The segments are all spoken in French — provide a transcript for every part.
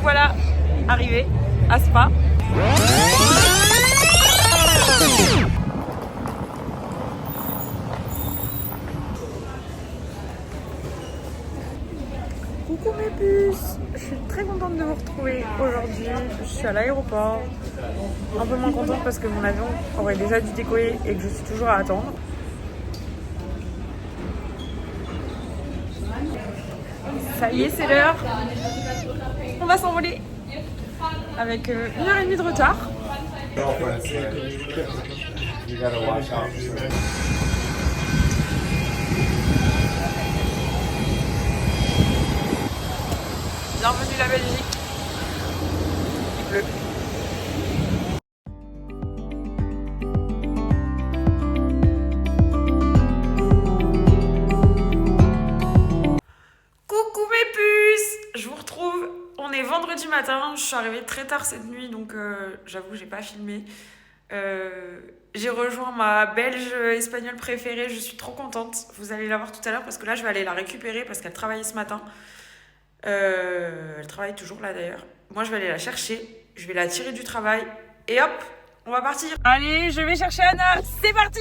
voilà, arrivé à Spa. Coucou mes puces, je suis très contente de vous retrouver aujourd'hui. Je suis à l'aéroport, un peu moins contente parce que mon avion aurait déjà dû décoller et que je suis toujours à attendre. Ça y est, c'est l'heure. On va s'envoler avec 1h30 de retard. Bienvenue la Belgique. Il pleut. Coucou mes puces, je vous retrouve. On est vendredi matin. Je suis arrivée très tard cette nuit, donc j'avoue que j'ai pas filmé. J'ai rejoint ma belge espagnole préférée. Je suis trop contente. Vous allez la voir tout à l'heure parce que là je vais aller la récupérer parce qu'elle travaillait ce matin. Elle travaille toujours là d'ailleurs. Moi je vais aller la chercher, je vais la tirer du travail et hop, on va partir. Allez, je vais chercher Anna, c'est parti.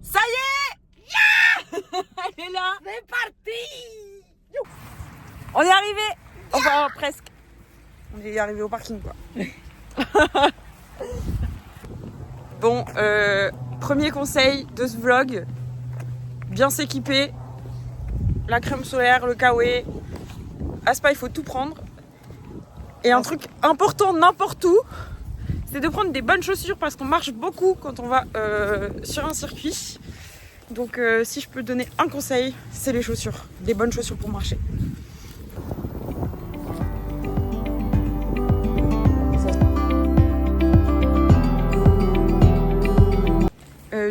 Ça y est, yeah. Elle est là, c'est parti. On est arrivé, enfin presque. On est arrivé au parking quoi. Bon, premier conseil de ce vlog, bien s'équiper, la crème solaire, le kawaii. À Spa, il faut tout prendre. Et un truc important n'importe où, c'est de prendre des bonnes chaussures parce qu'on marche beaucoup quand on va sur un circuit. Donc si je peux donner un conseil, c'est les chaussures. Des bonnes chaussures pour marcher.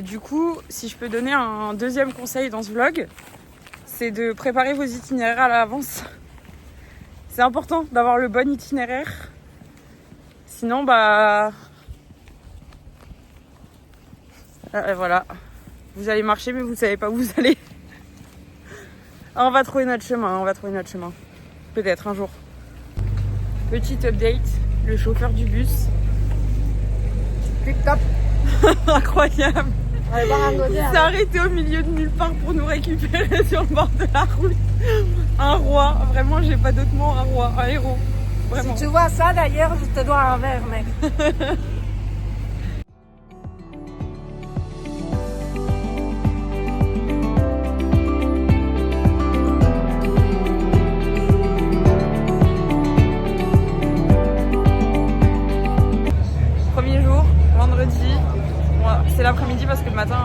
Du coup, si je peux donner un deuxième conseil dans ce vlog, c'est de préparer vos itinéraires à l'avance. C'est important d'avoir le bon itinéraire. Sinon, voilà. Vous allez marcher, mais vous savez pas où vous allez. Alors, on va trouver notre chemin, Peut-être un jour. Petite update, le chauffeur du bus. Tip top. Incroyable. Il s'est arrêté au milieu de nulle part pour nous récupérer sur le bord de la route. Un roi, vraiment j'ai pas d'autre mot, un roi, un héros. Vraiment. Si tu vois ça d'ailleurs, je te dois un verre mec. Premier jour, vendredi. C'est l'après-midi parce que le matin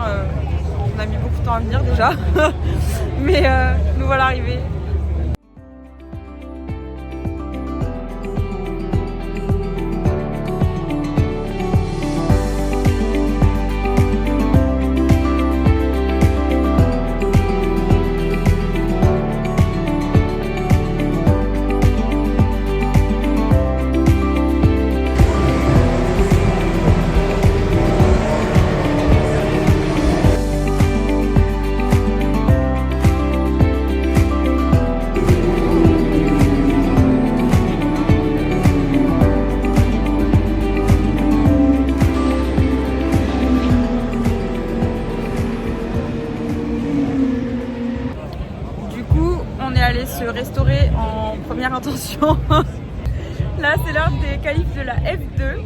on a mis beaucoup de temps à venir déjà. Mais nous voilà arrivés. Se restaurer en première intention. Là c'est l'heure des qualifs de la F2.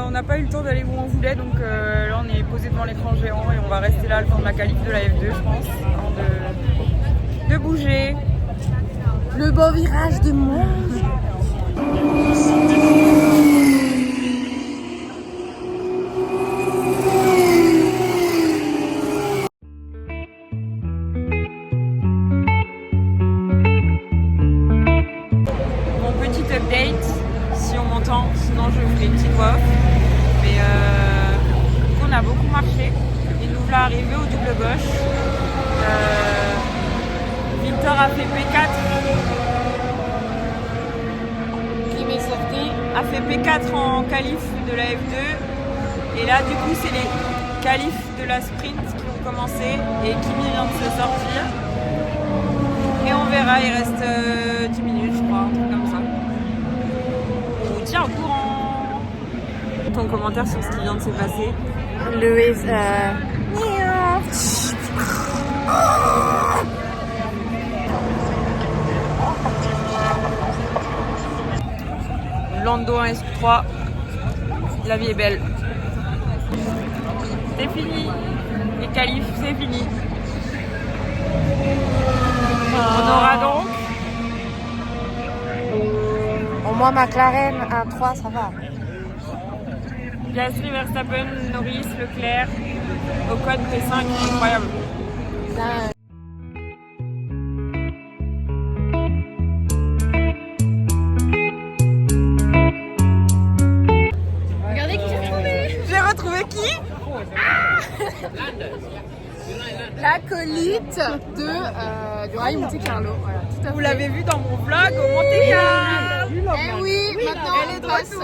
On n'a pas eu le temps d'aller où on voulait, donc là on est posé devant l'écran géant et on va rester là le temps de la qualif de la F2 je pense, avant de bouger. Le beau virage de Monge. Sinon je vous fais une petite voix. Mais on a beaucoup marché et nous voilà arrivés au double gauche. Victor a fait P4. Qui m'est sorti. A fait P4 en qualif de la F2. Et là du coup c'est les qualifs de la sprint qui ont commencé et Kimi vient de se sortir. Et on verra, il reste 10 minutes je crois, un truc comme ça. ton commentaire sur ce qui vient de se passer. Louise, Lando 1 S3, la vie est belle. C'est fini, les qualifs, c'est fini. On aura donc au moins McLaren 1-3, ça va. Piastri, Verstappen, Norris, Leclerc, Ocon P5, incroyable. Regardez qui j'ai trouvé. J'ai retrouvé qui? L'acolyte du Rail Monte Carlo. Voilà, tout à fait. Vous l'avez vu dans mon vlog au Monte Carlo. Eh oui, maintenant Elle est on de passe retour.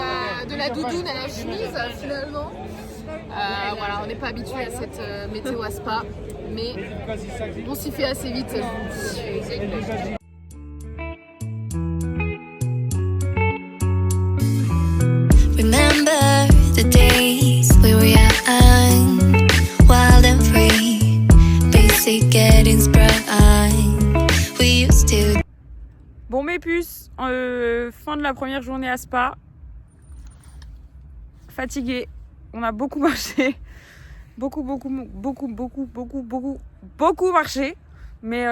de la doudoune à la chemise finalement. Voilà, on n'est pas habitué à cette météo à Spa, mais on s'y fait assez vite. Remember the days we were young, wild and free, basic getting sprung. We used to. Bon mes puces, fin de la première journée à Spa. Fatigué, on a beaucoup marché. Beaucoup marché. Mais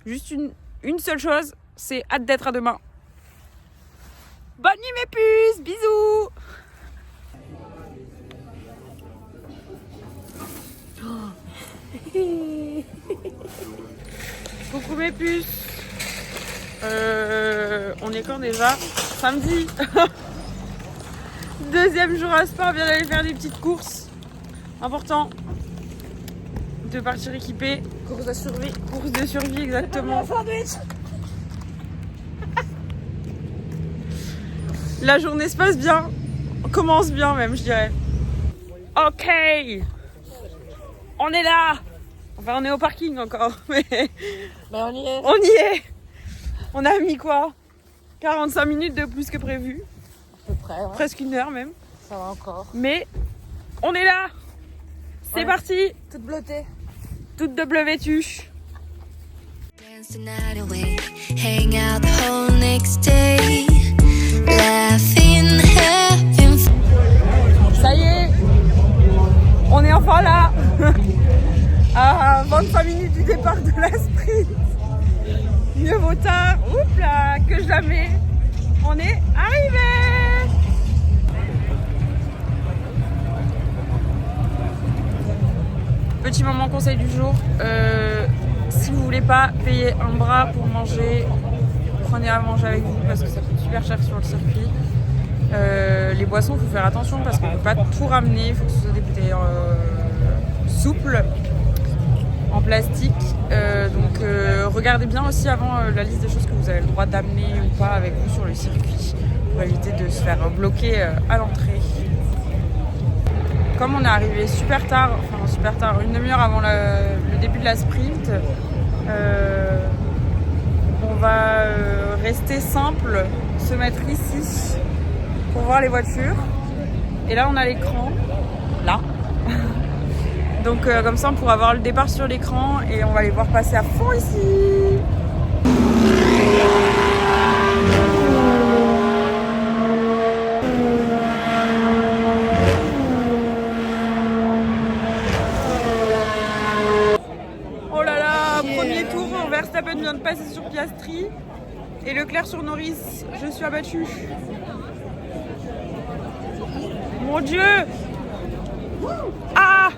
juste une seule chose, c'est hâte d'être à demain. Bonne nuit mes puces, bisous. Coucou mes puces. On est quand déjà? Samedi. Deuxième jour à Spa, on vient d'aller faire des petites courses. Important de partir équipé. Course de survie. Course de survie, exactement. La journée se passe bien. On commence bien même, je dirais. Ok. On est là. Enfin, on est au parking encore. Mais Ben on y est. on y est. On a mis quoi? 45 minutes de plus que prévu. À peu près, ouais. Presque une heure même. Ça va encore. Mais on est là. C'est Ouais. parti. Toute blottée. Toute double vêtue. Dance the night away, hang out the whole next day, laughing, having fun. Ça y est. On est enfin là. À 25 minutes du départ de la sprint. Mieux vaut tard, oups là, que jamais. On est arrivé. Petit moment conseil du jour. Si vous voulez pas payer un bras pour manger, prenez à manger avec vous parce que ça coûte super cher sur le circuit. Les boissons, il faut faire attention parce qu'on ne peut pas tout ramener. Il faut que ce soit des bouteilles souples, en plastique. Donc regardez bien aussi avant la liste des choses que vous avez le droit d'amener ou pas avec vous sur le circuit pour éviter de se faire bloquer à l'entrée. Comme on est arrivé super tard, une demi-heure avant le début de la sprint, on va rester simple, se mettre ici pour voir les voitures. Et là on a l'écran, là. Donc comme ça on pourra voir le départ sur l'écran et on va les voir passer à fond ici. Oh là là, premier tour, Verstappen vient de passer sur Piastri et Leclerc sur Norris. Je suis abattue. Mon Dieu! Ah!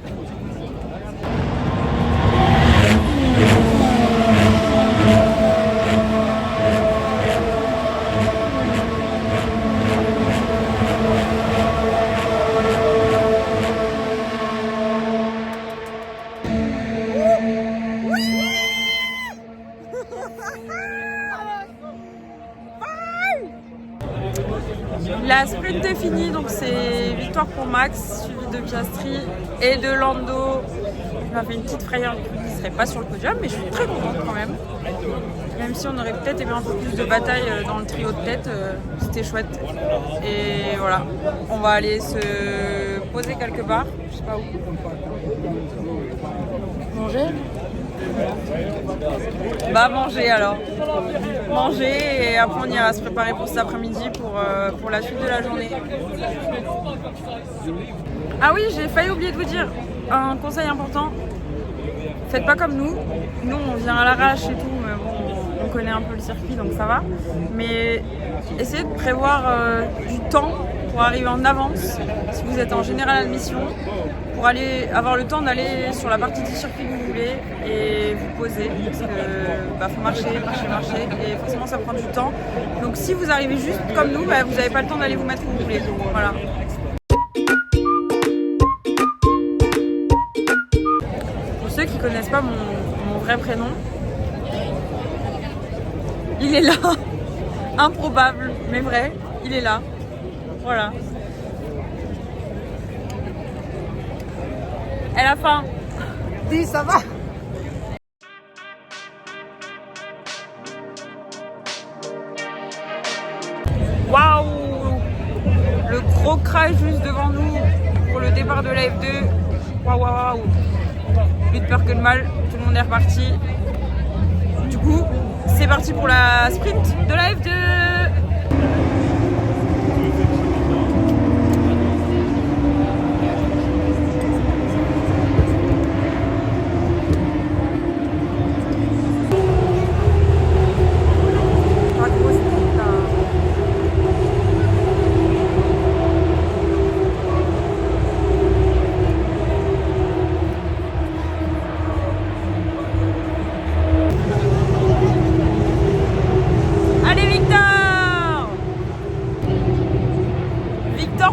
La sprint est finie, donc c'est victoire pour Max, suivi de Piastri et de Lando. Il m'a fait une petite frayeur, du coup il ne serait pas sur le podium, mais je suis très contente quand même. Même si on aurait peut-être aimé un peu plus de bataille dans le trio de tête, c'était chouette. Et voilà, on va aller se poser quelque part, je sais pas où. Manger ? Bah manger alors. Manger et après on ira se préparer pour cet après-midi pour la suite de la journée. Ah oui, j'ai failli oublier de vous dire un conseil important. Faites pas comme nous. Nous on vient à l'arrache et tout, mais bon, on connaît un peu le circuit donc ça va. Mais essayez de prévoir du temps pour arriver en avance si vous êtes en générale admission, pour aller avoir le temps d'aller sur la partie du circuit que vous voulez et vous poser, parce que faut marcher, et forcément ça prend du temps. Donc si vous arrivez juste comme nous, vous n'avez pas le temps d'aller vous mettre où vous voulez. Voilà. Pour ceux qui connaissent pas mon vrai prénom, il est là, improbable mais vrai, il est là. Voilà. Elle a faim. Dis, ça va? Waouh! Le gros crash juste devant nous pour le départ de la F2. Waouh, waouh, plus de peur que de mal, tout le monde est reparti. Du coup, c'est parti pour la sprint de la F2.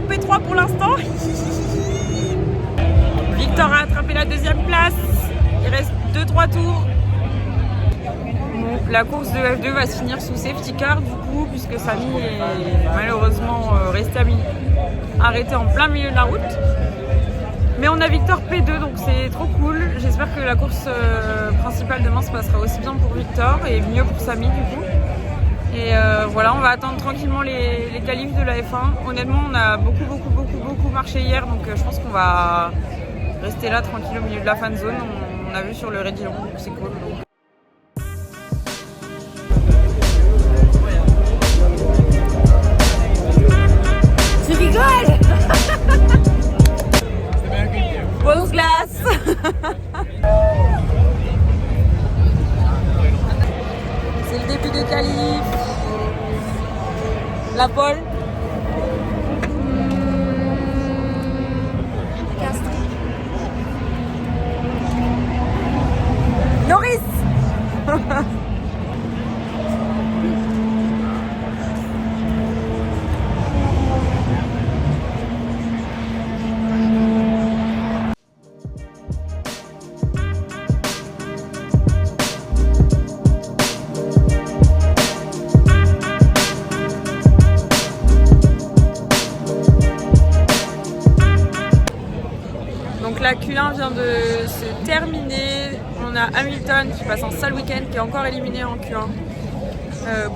P3 pour l'instant. Victor a attrapé la deuxième place. Il reste 2-3 tours. Bon, la course de F2 va se finir sous safety car du coup, puisque Samy est malheureusement resté arrêté en plein milieu de la route. Mais on a Victor P2 donc c'est trop cool. J'espère que la course principale demain se passera aussi bien pour Victor et mieux pour Samy du coup. Et voilà, on va attendre tranquillement les qualifs de la F1. Honnêtement, on a beaucoup marché hier, donc je pense qu'on va rester là tranquille au milieu de la fan zone. On a vu sur le Rédillon, donc c'est cool. Donc. Tu rigoles? Bonne glace. C'est le début de qualif. La pole. Norris. Donc la Q1 vient de se terminer. On a Hamilton qui passe un sale week-end, qui est encore éliminé en Q1.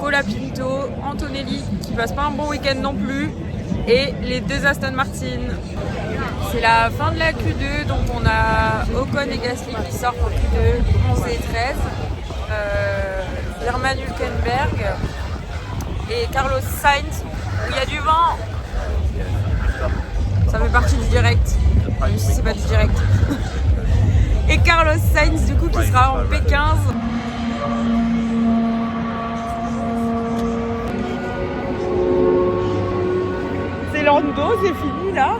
Colapinto, Antonelli qui passe pas un bon week-end non plus. Et les deux Aston Martin. C'est la fin de la Q2, donc on a Ocon et Gasly qui sortent en Q2, 11 et 13. Hermann Hülkenberg et Carlos Sainz, où il y a du vent. Ça fait partie du direct, même si c'est pas du direct. Et Carlos Sainz du coup qui sera en P15. C'est Lando, c'est fini là.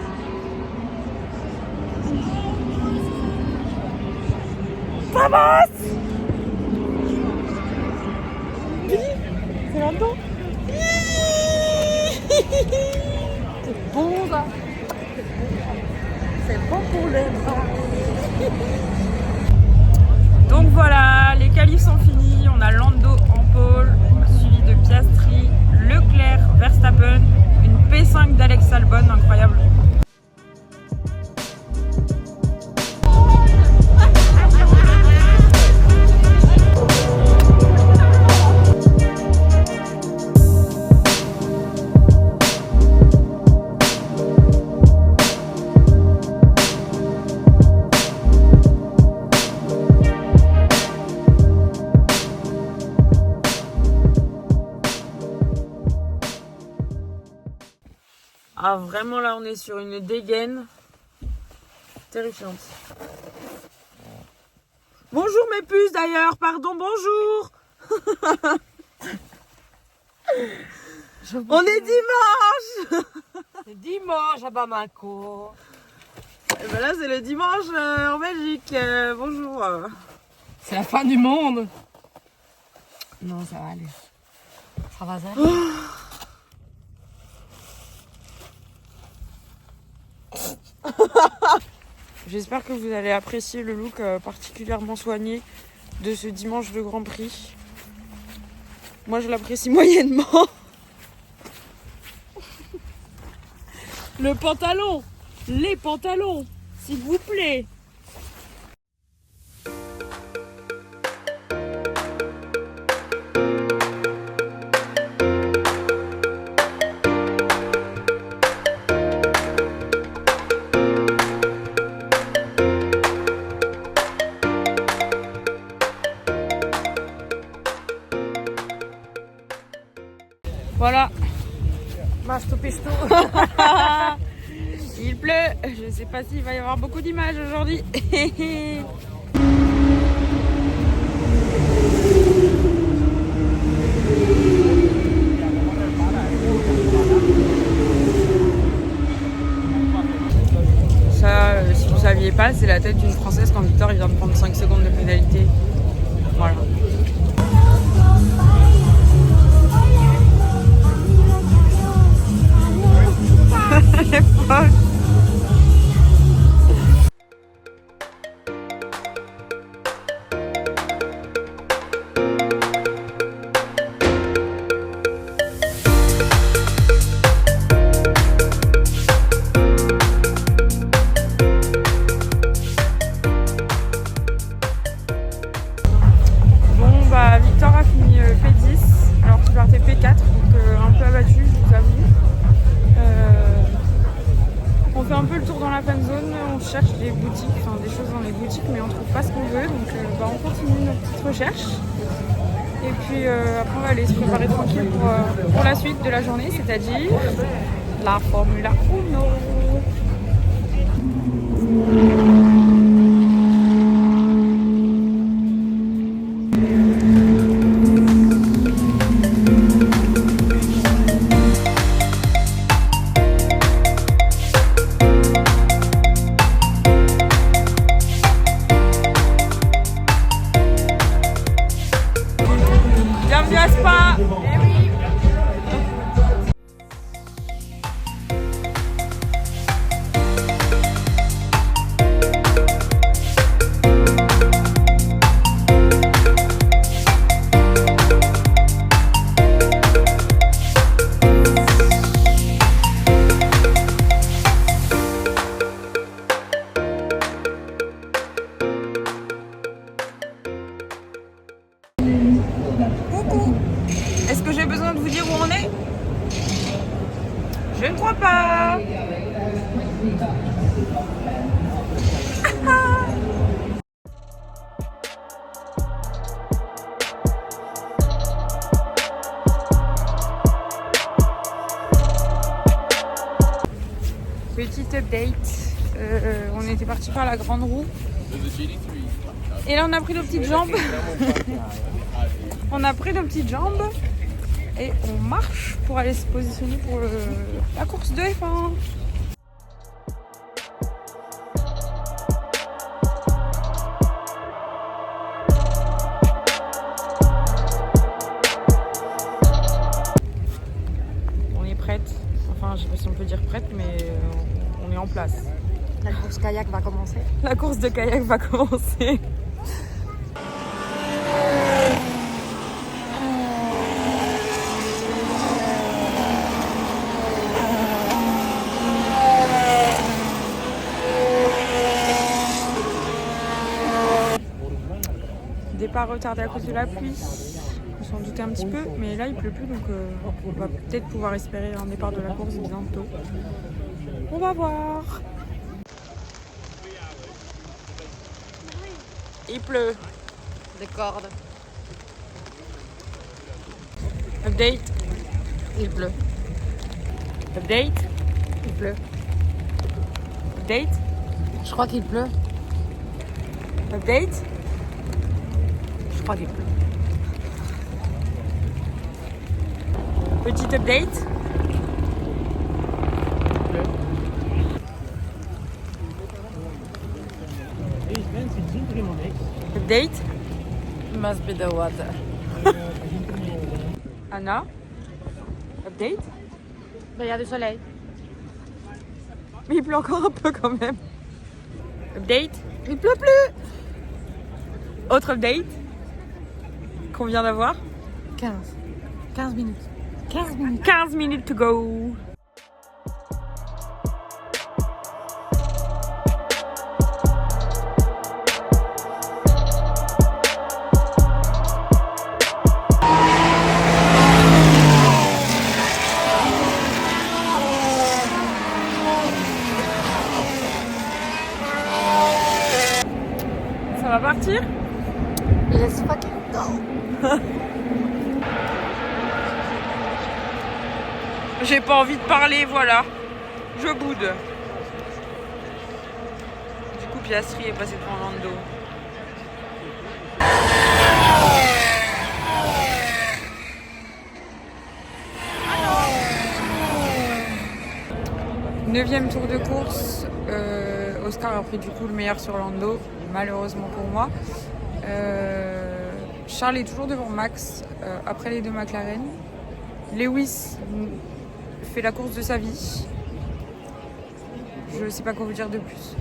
Vamos! C'est Lando. C'est bon ça. C'est bon pour le vent. Donc voilà, les qualifs sont finis. On a Lando en pole, suivi de Piastri, Leclerc, Verstappen, une P5 d'Alex Albon, incroyable. Ah vraiment là on est sur une dégaine terrifiante. Bonjour mes puces d'ailleurs, pardon, bonjour. On est dimanche. C'est dimanche à Bamako. Et ben là c'est le dimanche en Belgique, bonjour. C'est la fin du monde. Non, ça va aller. Ça va aller. J'espère que vous allez apprécier le look particulièrement soigné de ce dimanche de Grand Prix. Moi je l'apprécie moyennement. Le pantalon, les pantalons, s'il vous plaît. Voilà. Masto pisto. Il pleut. Je sais pas s'il va y avoir beaucoup d'images aujourd'hui. Ça, si vous saviez pas, c'est la tête d'une Française quand Victor il vient de prendre 5 secondes de pénalité. Voilà. Elle est folle. Bon bah Victor a fini P10 alors qu'il partait P4 donc un peu abattu je vous avoue. On fait un peu le tour dans la fan zone, on cherche des boutiques, enfin des choses dans les boutiques mais on trouve pas ce qu'on veut donc bah, on continue nos petites recherches et puis après on va aller se préparer tranquille pour la suite de la journée, c'est-à-dire la Formule 1. Bienvenue à Spa. Eh oui. Est-ce que j'ai besoin de vous dire où on est? Je ne crois pas. Petite update. On était parti faire la grande roue. Et là on a pris nos petites jambes. On a pris nos petites jambes et on marche pour aller se positionner pour la course de F1. On est prête, enfin je sais pas si on peut dire prête mais on est en place. La course kayak va commencer. La course de kayak va commencer. Départ retardé à cause de la pluie. On s'en doutait un petit peu, mais là il pleut plus donc on va peut-être pouvoir espérer un départ de la course bientôt. On va voir. Il pleut. Des cordes. Update. Il pleut. Update. qu'il pleut. Update? Je crois qu'il pleut. Update? Je crois qu'il pleut. Petit update? Update? Must be the water. Anna? Update? Il y a du soleil. Mais il pleut encore un peu quand même. Update? Il pleut plus. Autre update? Qu'on vient d'avoir? 15 minutes. 15 minutes to go. Ça va partir? Let's fucking go. J'ai pas envie de parler, voilà. Je boude. Du coup, Piastri est passé devant Lando. Neuvième tour de course. Oscar a pris du coup le meilleur sur Lando, malheureusement pour moi. Charles est toujours devant Max, après les deux McLaren. Lewis fait la course de sa vie. Je sais pas quoi vous dire de plus.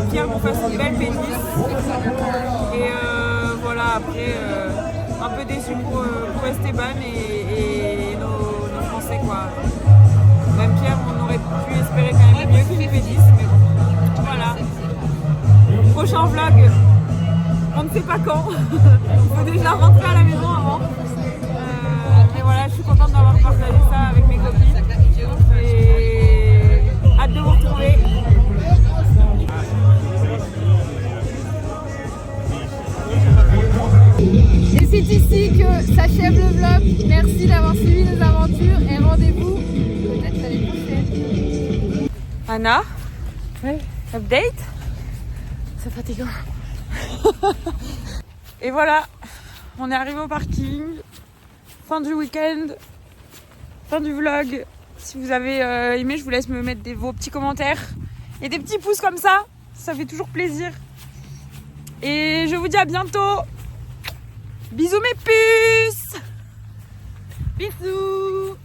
Pierre nous fasse une belle P10. Et voilà, après, un peu déçu pour Esteban et nos Français, quoi. Même Pierre, on aurait pu espérer quand même mieux qu'une P10, mais bon, voilà. Prochain vlog, on ne sait pas quand. Il faut déjà rentrer à la maison avant. Mais voilà, je suis contente d'avoir partagé ça avec mes copines. Et hâte de vous retrouver. Et c'est ici que s'achève le vlog. Merci d'avoir suivi nos aventures et rendez-vous peut-être l'année prochaine. Anna, Oui, update. c'est fatigant. Et voilà, on est arrivé au parking. Fin du week-end, fin du vlog. Si vous avez aimé, je vous laisse me mettre vos petits commentaires et des petits pouces comme ça fait toujours plaisir. Et je vous dis à bientôt. Bisous mes puces. Bisous.